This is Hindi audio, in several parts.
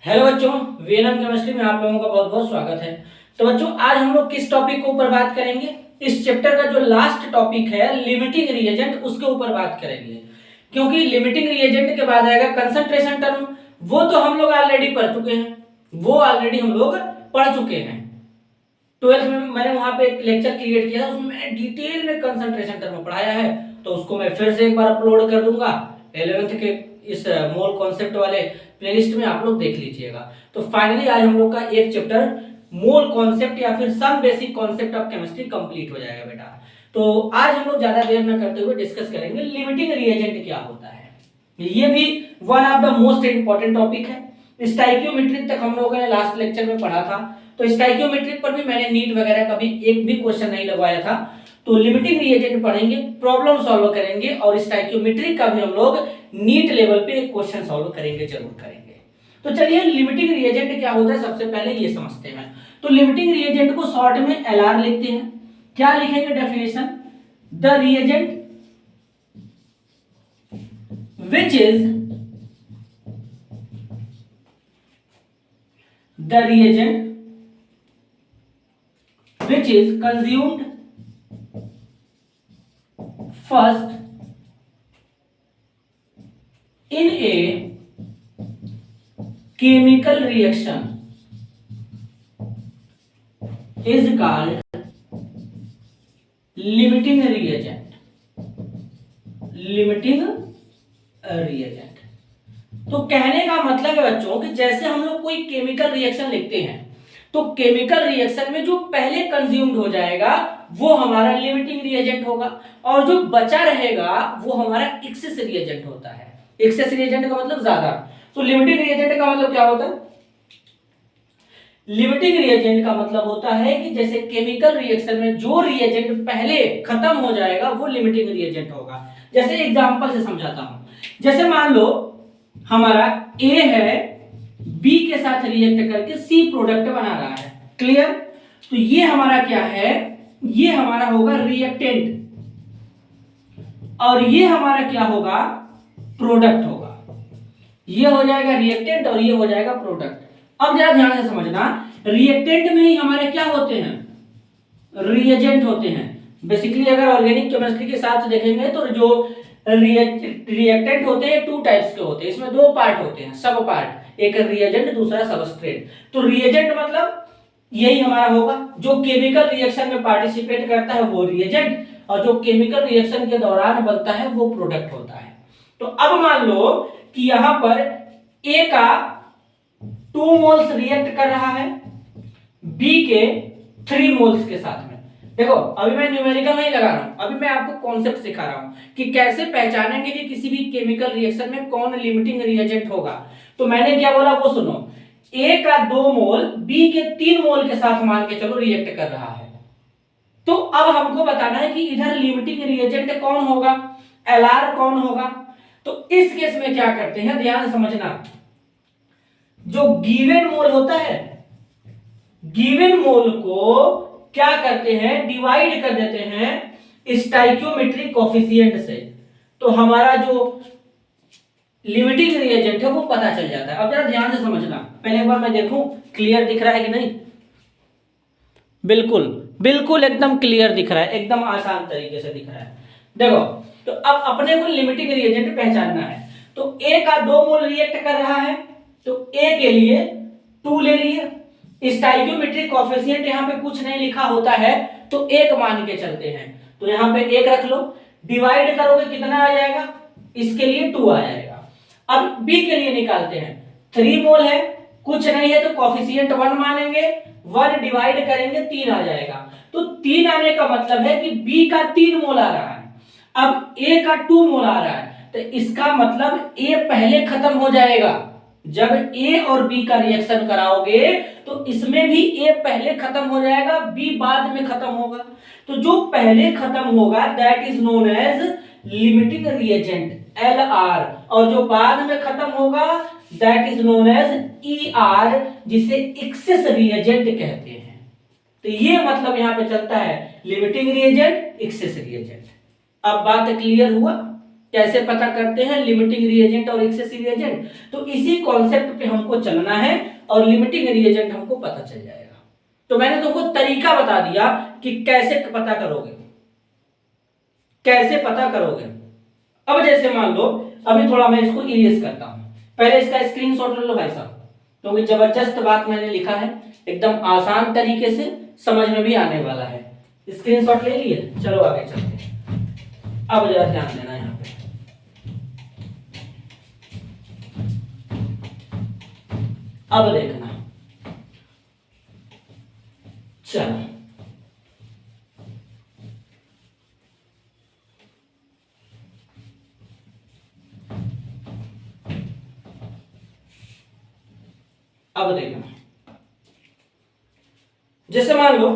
हेलो बच्चों, वीएनएम केमिस्ट्री में आप लोगों का बहुत बहुत स्वागत है। तो बच्चों, आज हम लोग किस टॉपिक के ऊपर बात करेंगे? इस चैप्टर का जो लास्ट टॉपिक है लिमिटिंग रिएजेंट, उसके ऊपर बात करेंगे। क्योंकि लिमिटिंग रिएजेंट के बाद आएगा कंसंट्रेशन टर्म। वो तो हम लोग ऑलरेडी पढ़ चुके हैं, ट्वेल्थ में मैंने वहां पे एक लेक्चर क्रिएट किया था, उसमें मैंने डिटेल में कंसंट्रेशन टर्म पढ़ाया है। तो उसको मैं फिर से एक बार अपलोड कर दूंगा 11th के इस मोल कॉन्सेप्ट वाले प्लेलिस्ट में, आप लोग देख लीजिएगा। तो फाइनली आज हम लोग का एक चैप्टर मोल कॉन्सेप्ट या फिर some basic concept of chemistry complete हो जाएगा बेटा। तो आज हम लोग ज्यादा देर न करते हुए डिस्कस करेंगे लिमिटिंग रिएजेंट क्या होता है। ये भी one of the most important topic है। स्टाइकियोमेट्रिक तक हम लोगों ने लास्ट लेक्चर में पढ़ा था, तो स्टाइकियोमेट्रिक पर भी मैंने नीट वगैरह का भी एक भी क्वेश्चन नहीं लगवाया था। तो लिमिटिंग रिएजेंट पढ़ेंगे, प्रॉब्लम सॉल्व करेंगे, और स्टाइकियोमेट्रिक का भी हम लोग नीट लेवल पे एक क्वेश्चन सॉल्व करेंगे, जरूर करेंगे। तो चलिए, लिमिटिंग रिएजेंट क्या होता है सबसे पहले ये समझते हैं। तो लिमिटिंग रिएजेंट को शॉर्ट में एलआर लिखते हैं। क्या लिखेंगे definition? The reagent which is the reagent which is consumed first in a chemical reaction is called limiting reagent. limiting reagent. तो कहने का मतलब है बच्चों कि जैसे हम लोग कोई केमिकल रिएक्शन लिखते हैं, तो केमिकल रिएक्शन में जो पहले कंज्यूम्ड हो जाएगा वो हमारा लिमिटिंग रिएजेंट होगा, और जो बचा रहेगा वो हमारा एक्सेस रिएजेंट होता है। एक्सेस रिएजेंट का मतलब ज्यादा। तो लिमिटिंग रिएजेंट का मतलब क्या होता है? लिमिटिंग रिएजेंट का मतलब होता है कि जैसे केमिकल रिएक्शन में जो रिएजेंट पहले खत्म हो जाएगा वो लिमिटिंग रिएजेंट होगा। जैसे एग्जांपल से समझाता हूं। जैसे मान लो हमारा A है, B के साथ रिएक्ट करके C प्रोडक्ट बना रहा है। क्लियर? तो ये हमारा क्या है? ये हमारा होगा रिएक्टेंट, और ये हमारा क्या होगा? प्रोडक्ट होगा। ये हो जाएगा रिएक्टेंट और ये हो जाएगा प्रोडक्ट। अब जरा ध्यान से समझना, रिएक्टेंट में ही हमारे क्या होते हैं? रिएजेंट होते हैं। बेसिकली अगर ऑर्गेनिक केमिस्ट्री के साथ देखेंगे तो जो रिएक्टेंट होते हैं टू टाइप्स के होते हैं। इसमें दो पार्ट होते हैं, सब पार्ट, एक रिएजेंट दूसरा सबस्ट्रेट। तो रिएजेंट मतलब यही हमारा होगा, जो केमिकल रिएक्शन में पार्टिसिपेट करता है वो रिएजेंट, और जो केमिकल रिएक्शन के दौरान बनता है वो प्रोडक्ट होता है। तो अब मान लो कि यहां पर A का 2 मोल्स रिएक्ट कर रहा है B के 3 मोल्स के साथ में। देखो, अभी मैं न्यूमेरिकल नहीं लगा रहा हूं, अभी मैं आपको कॉन्सेप्ट सिखा रहा हूं कि कैसे पहचानेंगे कि किसी भी केमिकल रिएक्शन में कौन लिमिटिंग रिएजेंट होगा। तो मैंने क्या बोला वो सुनो। A का 2 मोल B के 3 मोल के साथ मान के चलो रिएक्ट कर रहा है। तो अब हमको बताना है कि इधर लिमिटिंग रिएजेंट कौन होगा, एलआर कौन होगा। तो इस केस में क्या करते हैं, ध्यान से समझना। जो गिवन मोल होता है, गिवन मोल को क्या करते हैं? डिवाइड कर देते हैं स्टाइकियोमेट्रिक कोफिशिएंट से। तो हमारा जो लिमिटिंग रिएजेंट है वो पता चल जाता है। अब जरा ध्यान से समझना, पहले एक बार मैं देखूं क्लियर दिख रहा है कि नहीं। बिल्कुल बिल्कुल एकदम क्लियर दिख रहा है, एकदम आसान तरीके से दिख रहा है। देखो, तो अब अपने को लिमिटिंग रिएजेंट पहचानना है। तो A का 2 मोल रिएक्ट कर रहा है, तो A के लिए 2 ले लिए। स्टाइकियोमेट्रिक कोफिशिएंट यहाँ पे कुछ नहीं लिखा होता है तो 1 मान के चलते हैं। तो यहाँ पे 1 रख लो, डिवाइड करोगे कितना आ जाएगा? इसके लिए 2 आ जाएगा। अब B के लिए निकालते हैं। 3 मोल है, कुछ नहीं है तो कोफिशिएंट 1 मानेंगे, 1 डिवाइड करेंगे 3 आ जाएगा। तो 3 आने का मतलब है कि B का 3 मोल आ रहा है। अब A का 2 मोल आ रहा है, तो इसका मतलब A पहले खत्म हो जाएगा। जब A और B का रिएक्शन कराओगे तो इसमें भी A पहले खत्म हो जाएगा, B बाद में खत्म होगा। तो जो पहले खत्म होगा that is known as limiting reagent LR, और जो बाद में खत्म होगा that is known as ER, जिसे एक्सेस रिएजेंट कहते हैं। तो ये मतलब यहां पे चलता है लिमिटिंग रिएजेंट, एक्सेस रिएजेंट। अब बात क्लियर हुआ? कैसे पता करते हैं लिमिटिंग रिएजेंट और एक्सेसिव रिएजेंट, तो इसी कॉन्सेप्ट पे हमको चलना है और लिमिटिंग रिएजेंट हमको पता चल जाएगा। तो मैंने तुमको तरीका बता दिया कि कैसे पता करोगे, कैसे पता करोगे। अब जैसे मान लो, अभी थोड़ा मैं इसको इरेज करता हूं, पहले इसका स्क्रीनशॉट ले लो भाई साहब, क्योंकि जबरदस्त बात मैंने लिखा है, एकदम आसान तरीके से समझ में भी आने वाला है। स्क्रीनशॉट ले लिए, चलो आगे चलते हैं। अब जरा ध्यान देना यहाँ पे, अब देखना, चलो अब देखना, जैसे मान लो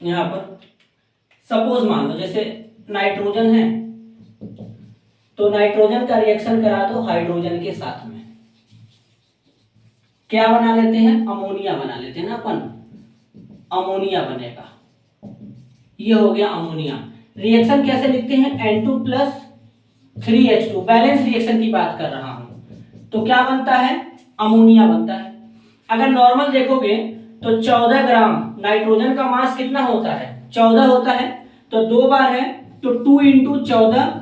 यहां पर सपोज मान लो जैसे नाइट्रोजन है, तो नाइट्रोजन का रिएक्शन करा दो हाइड्रोजन के साथ में, क्या बना लेते हैं, अमोनिया बना लेते हैं ना अपन, अमोनिया बनेगा, ये हो गया अमोनिया। रिएक्शन कैसे लिखते हैं, N2 plus 3H2, balance reaction की बात कर रहा हूं, तो क्या बनता है, अमोनिया बनता है। अगर नॉर्मल देखोगे तो 14 ग्राम नाइट्रोजन का मास कितना होता है, 14 होता है, तो 2 बार है तो 2 इंटू 14,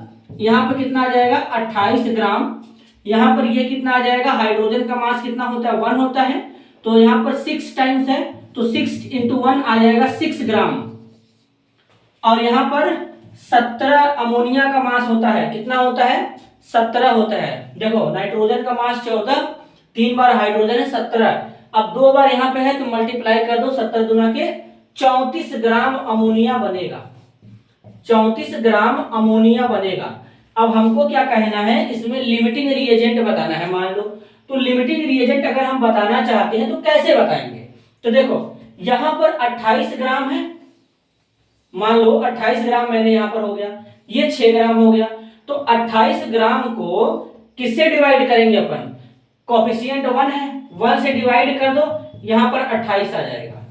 यहां पर कितना आ जाएगा 28 ग्राम, यहां पर ये कितना आ जाएगा, हाइड्रोजन का मास कितना होता है 1 होता है, तो यहां पर 6 टाइम्स है, तो 6 इंटू 1 आ जाएगा 6 ग्राम, और यहां पर 17 अमोनिया का मास होता है, कितना होता है 17 होता है। देखो नाइट्रोजन का मास 14, 3 बार हाइड्रोजन है 17, अब 2 बार यहां पे है तो मल्टीप्लाई कर दो, 17 दुना के 34 ग्राम अमोनिया बनेगा, 34 ग्राम अमोनिया बनेगा। अब हमको क्या कहना है, इसमें लिमिटिंग रिएजेंट बताना है। मान लो तो लिमिटिंग रिएजेंट अगर हम बताना चाहते हैं तो कैसे बताएंगे, तो देखो यहां पर 28 ग्राम है, मान लो 28 ग्राम मैंने यहां पर हो गया, ये 6 ग्राम हो गया, तो 28 ग्राम को किससे डिवाइड करेंगे अपन, कोफिशिएंट 1 है, 1 से डिवाइड कर दो, यहां पर 28 आ जाएगा।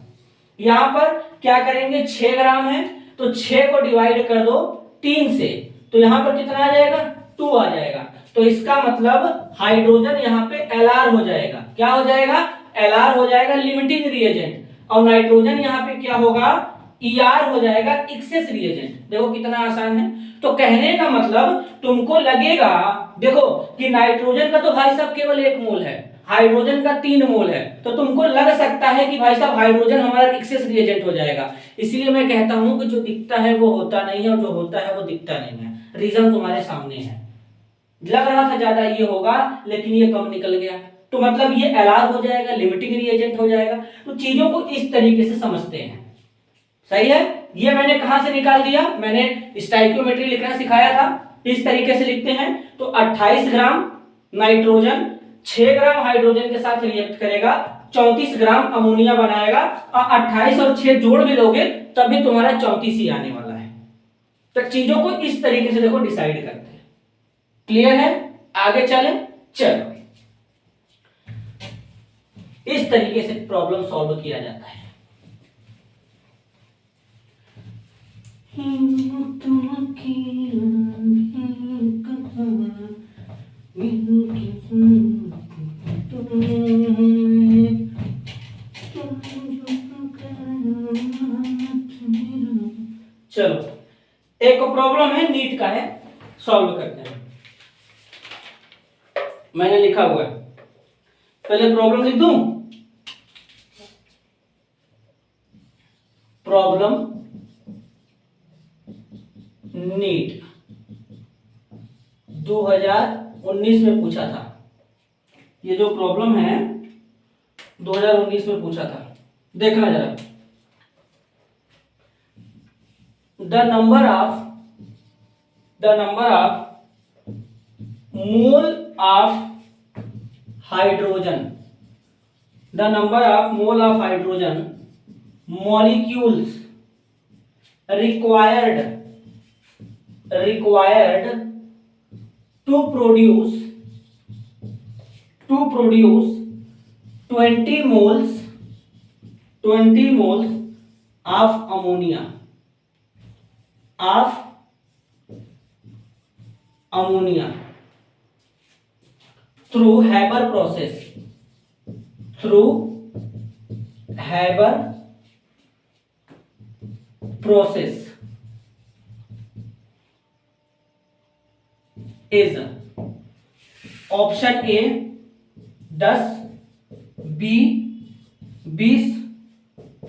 यहां पर क्या करेंगे, 6 ग्राम है, तो 6 को डिवाइड कर दो 3 से, तो यहां पर कितना आ जाएगा 2 आ जाएगा। तो इसका मतलब हाइड्रोजन यहां पे Lr हो जाएगा, क्या हो जाएगा, Lr हो जाएगा लिमिटिंग रिएजेंट, और नाइट्रोजन यहां पे क्या होगा, ER हो जाएगा एक्सेस रिएजेंट। देखो कितना आसान है। तो कहने का मतलब तुमको लगेगा, देखो कि नाइट्रोजन का तो भाई साहब केवल 1 मोल है, हाइड्रोजन का 3 मोल है, तो तुमको लग सकता है कि भाई साहब हाइड्रोजन हमारा एक्सेस रिएजेंट हो जाएगा। इसलिए मैं कहता हूं कि जो दिखता है वो होता नहीं है, और जो होता है वो दिखता नहीं है। रीजन तुम्हारे सामने है, लग रहा था ज्यादा ये होगा लेकिन ये कम निकल गया, तो मतलब ये Lr हो जाएगा, लिमिटिंग रिएजेंट हो जाएगा। तो चीजों को इस तरीके से समझते हैं, सही है। ये मैंने कहां से निकाल दिया, मैंने स्टाइकियोमेट्री लिखना सिखाया था, इस तरीके से लिखते हैं। तो 28 ग्राम नाइट्रोजन 6 ग्राम हाइड्रोजन के साथ रिएक्ट करेगा, 34 ग्राम अमोनिया बनाएगा, और 28 और 6 जोड़ भी लोगे तभी तुम्हारा 34 ही आने वाला है। तो चीजों को इस तरीके से देखो डिसाइड करते हैं। क्लियर है, आगे चले, चलो इस तरीके से प्रॉब्लम सॉल्व किया जाता है। चलो एक प्रॉब्लम है नीट का है, सॉल्व करते हैं। मैंने लिखा हुआ है, पहले प्रॉब्लम लिख दूं, प्रॉब्लम नीट 2019 में पूछा था, ये जो प्रॉब्लम है 2019 में पूछा था, देखना जरा। The number of mole of hydrogen, the number of mole of hydrogen molecules required to produce 20 moles of ammonia, of ammonia through Haber process is option A 10, B 20,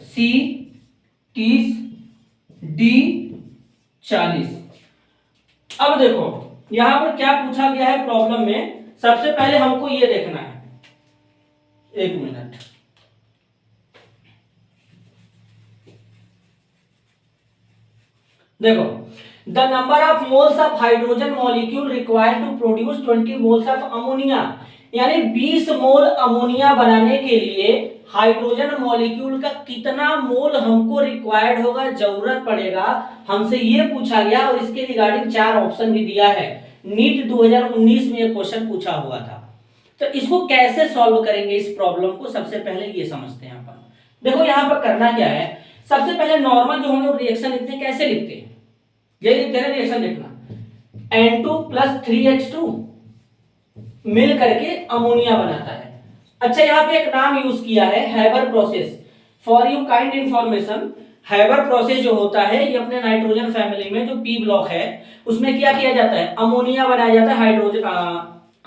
C 30, D 40। अब देखो यहां पर क्या पूछा गया है प्रॉब्लम में, सबसे पहले हमको ये देखना है, एक मिनट, देखो the number of moles of hydrogen molecule required to produce 20 moles of ammonia, यानी 20 मोल अमोनिया बनाने के लिए हाइड्रोजन मॉलिक्यूल का कितना मोल हमको रिक्वायर्ड होगा, जरूरत पड़ेगा, हमसे ये पूछा गया। और इसके रिगार्डिंग 4 ऑप्शन भी दिया है। नीट 2019 में ये क्वेश्चन पूछा हुआ था। तो इसको कैसे सॉल्व करेंगे इस प्रॉब्लम को, सबसे पहले ये समझते हैं अपन। देखो यहाँ पर करना क्या है, सबसे पहले नॉर्मल जो हम लोग रिएक्शन लिखते हैं कैसे लिखते हैं, ये लिखते हैं रिएक्शन लिखना, N2 + 3H2 मिल करके अमोनिया बनाता है। अच्छा यहाँ पे एक नाम यूज किया है Haber process. For you kind information, Haber process जो होता है ये अपने नाइट्रोजन फैमिली में जो पी ब्लॉक है उसमें क्या किया जाता है, अमोनिया बनाया जाता है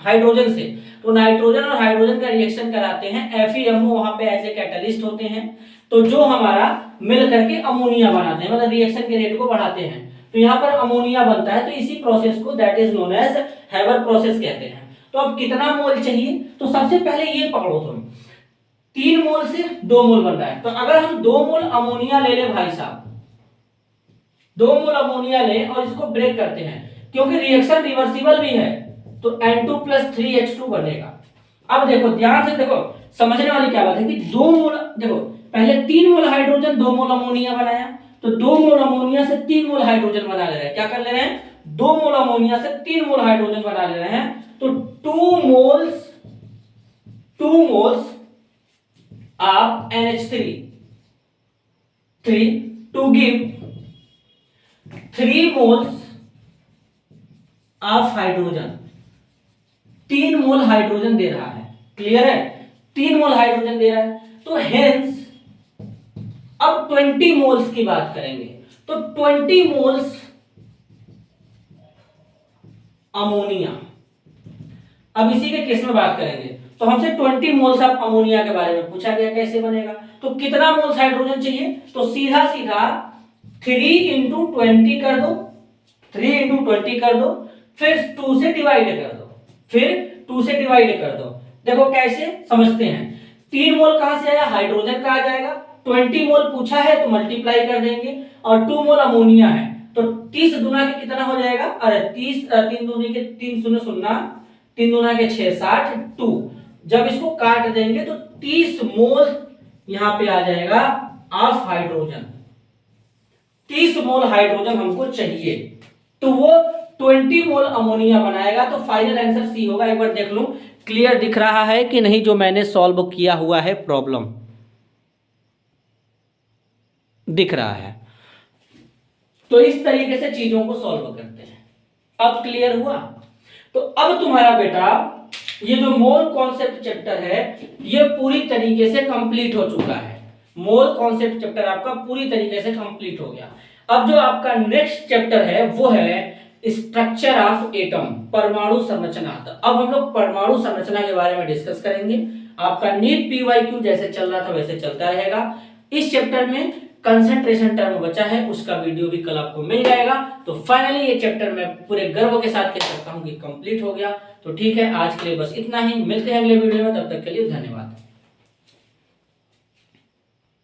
हाइड्रोजन से। तो नाइट्रोजन और हाइड्रोजन का रिएक्शन कराते हैं, FeMO वहां पे एज ए कैटलिस्ट होते हैं, तो जो हमारा मिल करके अमोनिया बनाते हैं, मतलब रिएक्शन के रेट को बढ़ाते हैं। तो यहाँ पर अमोनिया बनता है, तो इसी प्रोसेस को that is known as Haber process कहते हैं। तो अब कितना मोल चाहिए, तो सबसे पहले ये पकड़ो तुम, 3 मोल से 2 मोल बन रहा है। तो अगर हम 2 मोल अमोनिया ले ले भाई साहब, 2 मोल अमोनिया ले और इसको ब्रेक करते हैं, क्योंकि रिएक्शन रिवर्सिबल भी है, तो N2 + 3H2 बनेगा। अब देखो ध्यान से देखो, समझने वाली क्या बात है कि 2 मोल, देखो पहले 3 मोल हाइड्रोजन 2 मोल अमोनिया बनाया, तो 2 मोल अमोनिया से 3 मोल हाइड्रोजन बना ले रहे हैं। क्या कर ले रहे हैं, 2 मोल अमोनिया से 3 मोल हाइड्रोजन बना ले रहे हैं। तो 2 moles of NH3 to give 3 moles of hydrogen, 3 mole hydrogen दे रहा है। क्लियर है, 3 मोल हाइड्रोजन दे रहा है। तो हेंस अब 20 मोल्स की बात करेंगे, तो 20 मोल्स अमोनिया, अब इसी के केस में बात करेंगे। तो हमसे 20 मोल्स ऑफ अमोनिया के बारे में पूछा गया, कैसे बनेगा, तो कितना मोल्स हाइड्रोजन चाहिए, तो सीधा सीधा 3 × 20 कर दो, 3 × 20 कर दो, फिर 2 से डिवाइड कर दो। देखो कैसे समझते हैं, 3 मोल कहां से आया, हाइड्रोजन का आ जाएगा, 20 मोल पूछा है तो मल्टीप्लाई कर देंगे, और 2 मोल अमोनिया है, तो 30 दूना के कितना हो जाएगा, अरे 30 3 दूनी के 3 0 0, 3 दूना के 6 60 2, जब इसको काट देंगे तो 30 मोल यहां पे आ जाएगा ऑफ हाइड्रोजन। 30 मोल हाइड्रोजन हमको चाहिए, तो वो 20 मोल अमोनिया बनाएगा। तो फाइनल आंसर सी होगा। एक बार देख लो क्लियर दिख रहा है कि नहीं जो मैंने सॉल्व किया हुआ है प्रॉब्लम, दिख रहा है। तो इस तरीके से चीजों को सॉल्व करते हैं। अब क्लियर हुआ, तो अब तुम्हारा बेटा ये जो मोल कॉन्सेप्ट चैप्टर है ये पूरी तरीके से कंप्लीट हो चुका है। मोल कॉन्सेप्ट चैप्टर आपका पूरी तरीके से कंप्लीट हो गया। अब जो आपका नेक्स्ट चैप्टर है वो है स्ट्रक्चर ऑफ एटम, परमाणु संरचना। तो अब हम लोग परमाणु संरचना के बारे में डिस्कस करेंगे। आपका नीट PYQ जैसे चल रहा था वैसे चलता रहेगा। इस चैप्टर में कंसंट्रेशन टर्म बचा है, उसका वीडियो भी कल आपको मिल जाएगा। तो फाइनली ये चैप्टर मैं पूरे गर्व के साथ कह सकता हूँ कि कंप्लीट हो गया। तो ठीक है, आज के लिए बस इतना ही, मिलते हैं अगले वीडियो में, तब तक के लिए धन्यवाद।